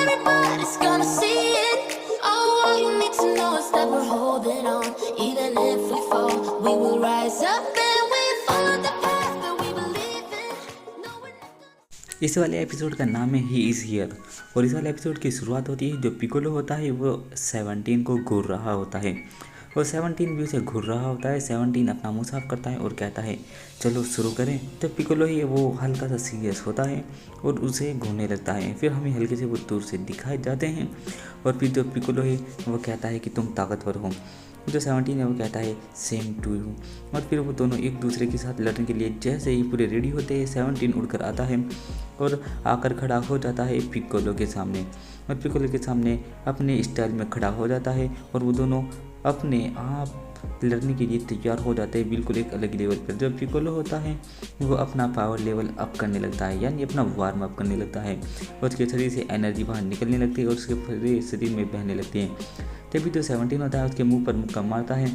everybody's gonna see it. All you need to know is that we're holding on. Even if we fall, we will rise up and we follow the path that we believe in. No, we're not gonna... इस वाले episode का नाम है he is here. और इस वाले episode की शुरुआत होती है, जो पिकोलो होता है वो 17 को घूर रहा होता है और 17 भी उसे घूर रहा होता है। 17 अपना मुँह साफ करता है और कहता है चलो शुरू करें। तो पिकोलो ही वो हल्का सा सीरियस होता है और उसे घूरने लगता है। फिर हमें हल्के से वो दूर से दिखाई जाते हैं और फिर जो पिकोलो है वो कहता है कि तुम ताकतवर हो। जो 17 है वो कहता है सेम टू यू। और फिर वो दोनों एक दूसरे के साथ लड़ने के लिए जैसे ही पूरे रेडी होते हैं, 17 उड़कर आता है और आकर खड़ा हो जाता है पिकोलो के सामने। और पिकोलो के सामने अपने स्टाइल में खड़ा हो जाता है और वो दोनों अपने आप लड़ने के लिए तैयार हो जाते हैं, बिल्कुल एक अलग लेवल पर। जब पिकोलो होता है वो अपना पावर लेवल अप करने लगता है, यानी अपना वार्म अप करने लगता है और उसके शरीर से एनर्जी बाहर निकलने लगती है और उसके पूरे शरीर में बहने लगती है। तभी जो 17 होता है उसके मुंह पर मुक्का मारता है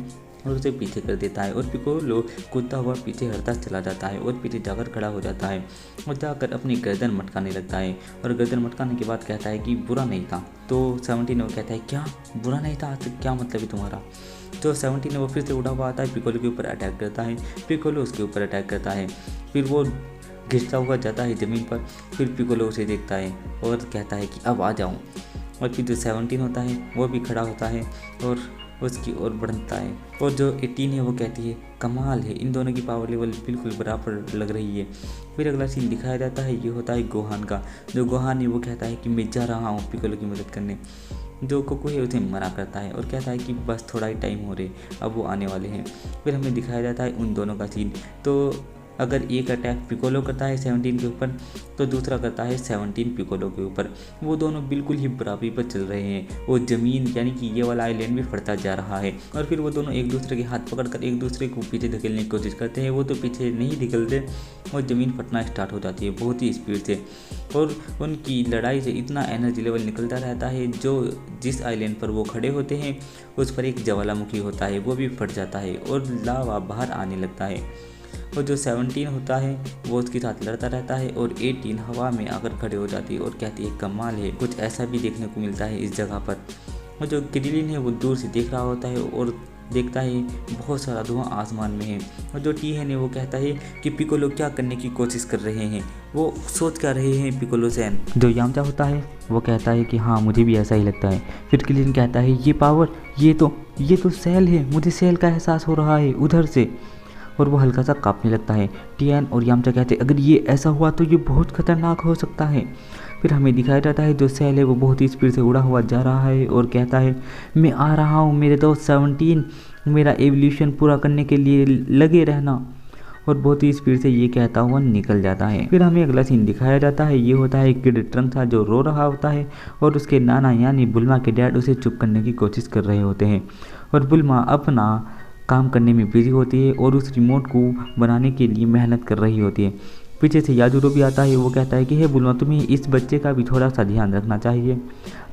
और उसे पीछे कर देता है और पिकोलो कूदता हुआ पीछे हटता चला जाता है और पीछे जाकर खड़ा हो जाता है और जाकर अपनी गर्दन मटकाने लगता है। और गर्दन मटकाने के बाद कहता है कि बुरा नहीं था। तो 17 वो कहता है क्या बुरा नहीं था, तो क्या मतलब है तुम्हारा। तो 17 वो फिर से उठा हुआ आता है, पिकोलो के ऊपर अटैक करता है। पिकोलो उसके ऊपर अटैक करता है, फिर वो घिसता हुआ जाता है ज़मीन पर। फिर पिकोलो उसे देखता है और कहता है कि अब आ जाऊँ। और फिर जो 17 होता है वो भी खड़ा होता है और उसकी ओर बढ़ता है। और जो 18 है वो कहती है कमाल है, इन दोनों की पावर लेवल बिल्कुल बराबर लग रही है। फिर अगला सीन दिखाया जाता है, ये होता है गोहान का। जो गोहान है वो कहता है कि मैं जा रहा हूँ पिकोलो की मदद करने। जो कोको है उसे मना करता है और कहता है कि बस थोड़ा ही टाइम हो रहे, अब वो आने वाले हैं। फिर हमें दिखाया जाता है उन दोनों का सीन। तो अगर एक अटैक पिकोलो करता है 17 के ऊपर तो दूसरा करता है 17 पिकोलो के ऊपर। वो दोनों बिल्कुल ही बराबरी पर चल रहे हैं। वो ज़मीन यानी कि ये वाला आइलैंड भी फटता जा रहा है और फिर वो दोनों एक दूसरे के हाथ पकड़कर एक दूसरे को पीछे धकेलने की कोशिश करते हैं। वो तो पीछे नहीं निकलते और ज़मीन फटना स्टार्ट हो जाती है बहुत ही स्पीड से। और उनकी लड़ाई से इतना एनर्जी लेवल निकलता रहता है, जो जिस आइलैंड पर वो खड़े होते हैं उस पर एक ज्वालामुखी होता है, वो भी फट जाता है और लावा बाहर आने लगता है। और जो 17 होता है वो उसके साथ लड़ता रहता है और 18 हवा में आकर खड़े हो जाती है और कहती है कमाल है, कुछ ऐसा भी देखने को मिलता है इस जगह पर। और जो क्रिलिन है वो दूर से देख रहा होता है और देखता है बहुत सारा धुआं आसमान में है। और जो टीहन है वो कहता है कि पिकोलो क्या करने की कोशिश कर रहे हैं, वो सोच कर रहे हैं पिकोलो से। जो यामचा होता है वो कहता है कि हाँ मुझे भी ऐसा ही लगता है। फिर क्रिलिन कहता है ये पावर, ये तो सेल है, मुझे सेल का एहसास हो रहा है उधर से। और वो हल्का सा कांपने लगता है। टियान और यामचा कहते हैं अगर ये ऐसा हुआ तो ये बहुत खतरनाक हो सकता है। फिर हमें दिखाया जाता है जो सेल है वो बहुत ही स्पीड से उड़ा हुआ जा रहा है और कहता है मैं आ रहा हूँ मेरे दोस्त 17, मेरा एवोल्यूशन पूरा करने के लिए लगे रहना। और बहुत ही स्पीड से ये कहता हुआ निकल जाता है। फिर हमें अगला सीन दिखाया जाता है, ये होता है किड ट्रंक्स जो रो रहा होता है और उसके नाना यानी बुल्मा के डैड उसे चुप करने की कोशिश कर रहे होते हैं। और बुल्मा अपना काम करने में बिजी होती है और उस रिमोट को बनाने के लिए मेहनत कर रही होती है। पीछे से याजुरो भी आता है, वो कहता है कि हे बुल्मा तुम्हें इस बच्चे का भी थोड़ा सा ध्यान रखना चाहिए।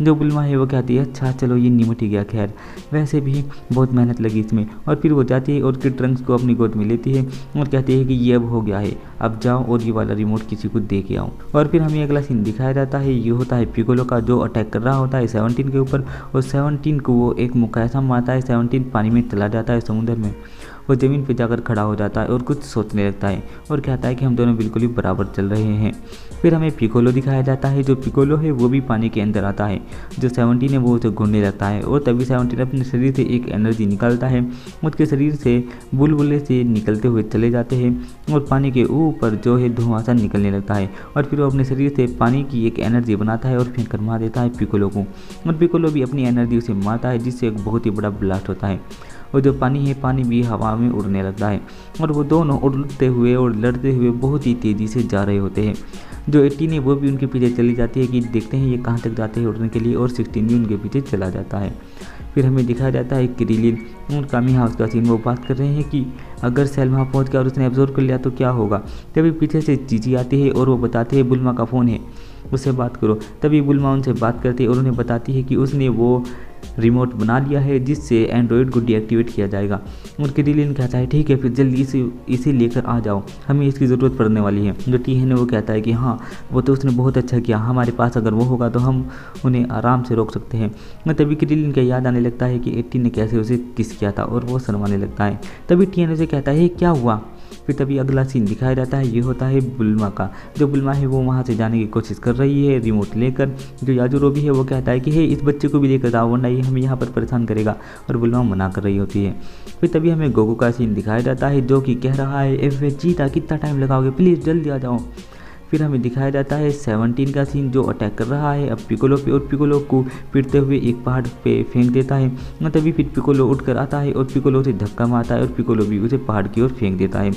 जो बुल्मा है वो कहती है अच्छा चलो ये निमट ही गया, खैर वैसे भी बहुत मेहनत लगी इसमें। और फिर वो जाती है और किड ट्रंक्स को अपनी गोद में लेती है और कहती है कि ये अब हो गया है, अब जाओ और ये वाला रिमोट किसी को दे के आओ। और फिर हमें अगला सीन दिखाया जाता है, ये होता है पिकोलो का जो अटैक कर रहा होता है 17 के ऊपर। और 17 को वो एक मुक्का ऐसा मारता है, 17 पानी में चला जाता है समुद्र में। वो ज़मीन पे जाकर खड़ा हो जाता है और कुछ सोचने लगता है और कहता है कि हम दोनों बिल्कुल ही बराबर चल रहे हैं। फिर हमें पिकोलो दिखाया जाता है, जो पिकोलो है वो भी पानी के अंदर आता है। जो 17 है वो उसे घूरने लगता है और तभी 17 अपने शरीर से एक एनर्जी निकालता है। उसके शरीर से बुलबुले से निकलते हुए चले जाते हैं और पानी के ऊपर जो है धुआं सा निकलने लगता है। और फिर वो अपने शरीर से पानी की एक एनर्जी बनाता है और फेंक कर मार देता है पिकोलो को। और पिकोलो भी अपनी एनर्जी उसे मारता है, जिससे एक बहुत ही बड़ा ब्लास्ट होता है। और जो पानी है पानी भी हवा में उड़ने लगता है और वो दोनों उड़ते हुए और लड़ते हुए बहुत ही तेज़ी से जा रहे होते हैं। जो 18 है वो भी उनके पीछे चली जाती है कि देखते हैं ये कहाँ तक जाते हैं उड़ने के लिए, और 16 भी उनके पीछे चला जाता है। फिर हमें दिखाया जाता है क्रिलिन और कामी हाउस का सीन। वो बात कर रहे हैं कि अगर सेल वहाँ पहुँच गया और उसने एब्जॉर्व कर लिया तो क्या होगा। तभी पीछे से चीची आती है और वो बताते हैं बुल्मा का फ़ोन है, उससे बात करो। तभी बुल्मा उनसे बात करती है और उन्हें बताती है कि उसने वो रिमोट बना लिया है जिससे एंड्रॉयड को डीएक्टिवेट किया जाएगा। और क्रिलिन कहता है ठीक है फिर जल्दी इसे लेकर आ जाओ, हमें इसकी ज़रूरत पड़ने वाली है। जो टीएन है वो कहता है कि हाँ वो तो उसने बहुत अच्छा किया, हमारे पास अगर वो होगा तो हम उन्हें आराम से रोक सकते हैं। तभी क्रिलिन का याद आने लगता है कि 18 ने कैसे उसे किस किया था और वो शर्माने लगता है। तभी टीएन उसे कहता है क्या हुआ। फिर तभी अगला सीन दिखाया जाता है, ये होता है बुल्मा का। जो बुल्मा है वो वहाँ से जाने की कोशिश कर रही है रिमोट लेकर। जो याजुरोबी है वो कहता है कि हे इस बच्चे को भी लेकर जाओ वरना ये हमें यहाँ पर परेशान करेगा, और बुल्मा मना कर रही होती है। फिर तभी हमें गोकू का सीन दिखाया जाता है जो कि कह रहा है एफ जीता कितना टाइम लगाओगे, प्लीज़ जल्दी आ जाओ। फिर हमें दिखाया जाता है 17 का सीन जो अटैक कर रहा है अब पिकोलो पे, और पिकोलो को पीटते हुए एक पहाड़ पे फेंक देता है। तभी फिर पिकोलो उठकर आता है और पिकोलो उसे धक्का मारता है और पिकोलो भी उसे पहाड़ की ओर फेंक देता है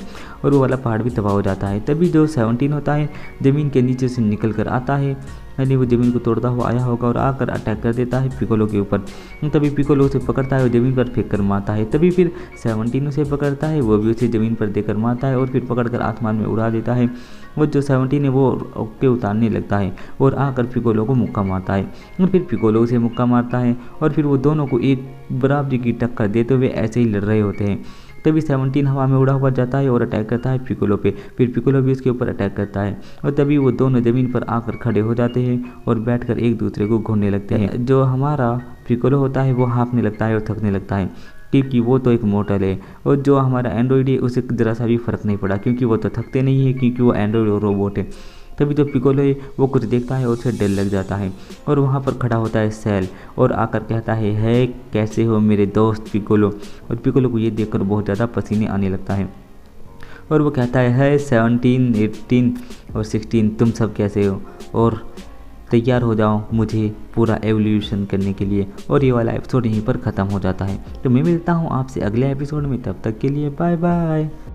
और वो वाला पहाड़ भी तबाह हो जाता है। तभी जो 17 होता है ज़मीन के नीचे से निकल कर आता है, यानी वो ज़मीन को तोड़ता हुआ आया होगा और आकर अटैक कर देता है पिकोलो के ऊपर। तभी पिकोलो उसे पकड़ता है और ज़मीन पर फेंक कर मारता है। तभी फिर 17 उसे पकड़ता है, वो भी उसे ज़मीन पर देकर मारता है और फिर पकड़कर आसमान में उड़ा देता है। वो जो 17 है वो ओके उतारने लगता है और आकर पिकोलो को मुक्का मारता है और फिर पिकोलो उसे मुक्का मारता है और फिर वो दोनों को एक बराबरी की टक्कर देते हुए ऐसे ही लड़ रहे होते हैं। तभी 17 हवा में उड़ा हुआ जाता है और अटैक करता है पिकोलो पे, फिर पिकोलो भी उसके ऊपर अटैक करता है और तभी वो दोनों ज़मीन पर आकर खड़े हो जाते हैं और बैठकर एक दूसरे को घूरने लगते हैं। जो हमारा पिकोलो होता है वो हाँफने लगता है और थकने लगता है क्योंकि वो तो एक मोटल है, और जो हमारा एंड्रॉयड है उसे ज़रा सा भी फ़र्क नहीं पड़ा क्योंकि वो तो थकते नहीं है क्योंकि वो एंड्रॉयड और रोबोट है। तभी जो पिकोलो है वो कुछ देखता है और उसे डर लग जाता है और वहाँ पर खड़ा होता है सेल और आकर कहता है कैसे हो मेरे दोस्त पिकोलो। और पिकोलो को ये देखकर बहुत ज़्यादा पसीने आने लगता है और वो कहता है 17, 18 और 16 तुम सब कैसे हो और तैयार हो जाओ मुझे पूरा एवोल्यूशन करने के लिए। और ये वाला एपिसोड यहीं पर ख़त्म हो जाता है। तो मैं मिलता हूँ आपसे अगले एपिसोड में, तब तक के लिए बाय बाय।